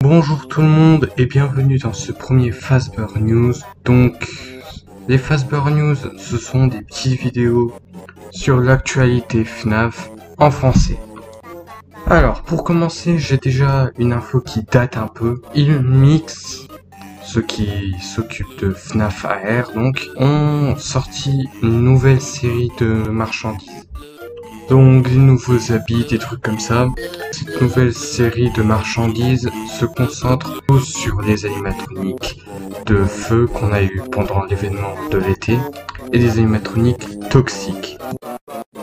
Bonjour tout le monde et bienvenue dans ce premier Fazbear News. Donc, les Fazbear News, ce sont des petites vidéos sur l'actualité FNAF en français. Alors, pour commencer, j'ai déjà une info qui date un peu. Ilmix, ceux qui s'occupent de FNAF AR, donc, ont sorti une nouvelle série de marchandises. Donc des nouveaux habits, des trucs comme ça. Cette nouvelle série de marchandises se concentre sur les animatroniques de feu qu'on a eu pendant l'événement de l'été et des animatroniques toxiques.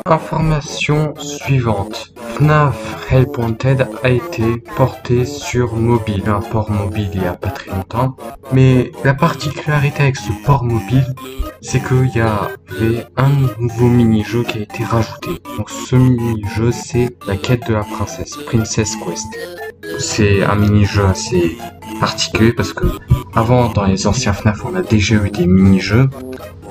Information suivante. FNAF Help Wanted a été porté sur mobile, un port mobile il y a pas très longtemps. Mais la particularité avec ce port mobile, c'est qu'il y avait un nouveau mini-jeu qui a été rajouté. Donc ce mini-jeu, c'est la quête de la princesse, Princess Quest. C'est un mini-jeu assez particulier parce que avant, dans les anciens FNAF, on a déjà eu des mini-jeux.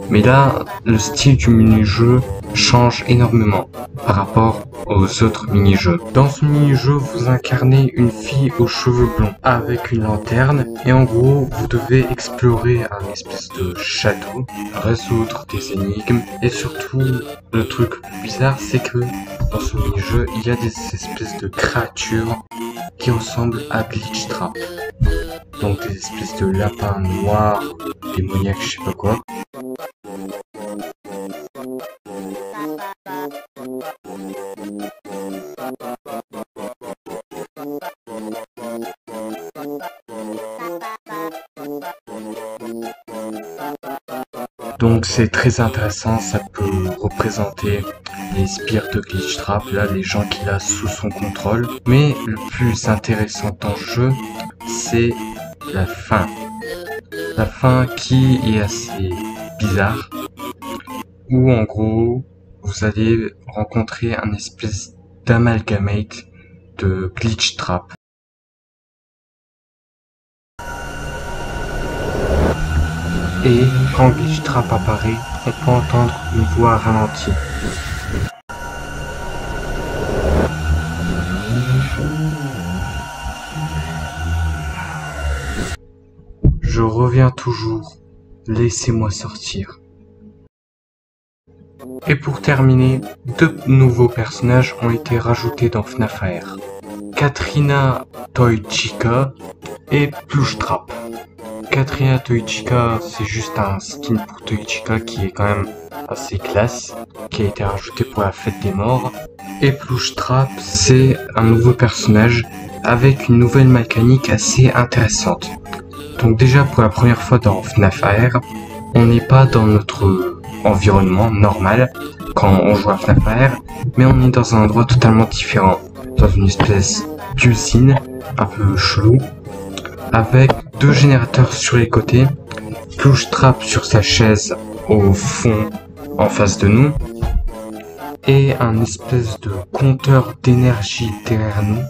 Mais là, le style du mini-jeu change énormément par rapport aux autres mini-jeux. Dans ce mini-jeu, vous incarnez une fille aux cheveux blonds avec une lanterne et en gros, vous devez explorer un espèce de château, résoudre des énigmes et surtout, le truc bizarre, c'est que dans ce mini-jeu, il y a des espèces de créatures qui ressemblent à Glitchtrap. Donc des espèces de lapins noirs, démoniaques, je sais pas quoi. Donc c'est très intéressant, ça peut représenter les sbires de Glitchtrap, là les gens qu'il a sous son contrôle. Mais le plus intéressant dans le jeu, c'est la fin. La fin qui est assez bizarre, où en gros, vous allez rencontrer un espèce d'amalgamate de Glitchtrap. Et quand Glitchtrap apparaît, on peut entendre une voix ralentie. Je reviens toujours, laissez-moi sortir. Et pour terminer, deux nouveaux personnages ont été rajoutés dans FNAF AR. Katrina Toychica et Plushtrap. Katrina Toychica, c'est juste un skin pour Toychica qui est quand même assez classe, qui a été rajouté pour la fête des morts. Et Plushtrap, c'est un nouveau personnage avec une nouvelle mécanique assez intéressante. Donc déjà pour la première fois dans FNAF AR, on n'est pas dans notre environnement normal quand on joue à FNAF AR, mais on est dans un endroit totalement différent, dans une espèce d'usine un peu chelou, avec deux générateurs sur les côtés, Plushtrap sur sa chaise au fond en face de nous, et un espèce de compteur d'énergie derrière nous.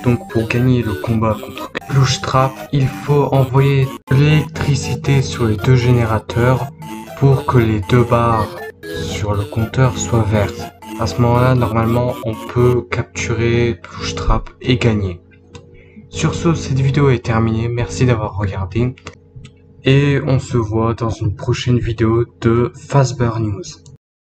Donc pour gagner le combat contre Plushtrap, il faut envoyer de l'électricité sur les deux générateurs pour que les deux barres sur le compteur soient vertes. À ce moment-là, normalement, on peut capturer Plushtrap et gagner. Sur ce, cette vidéo est terminée. Merci d'avoir regardé. Et on se voit dans une prochaine vidéo de Fazbear News.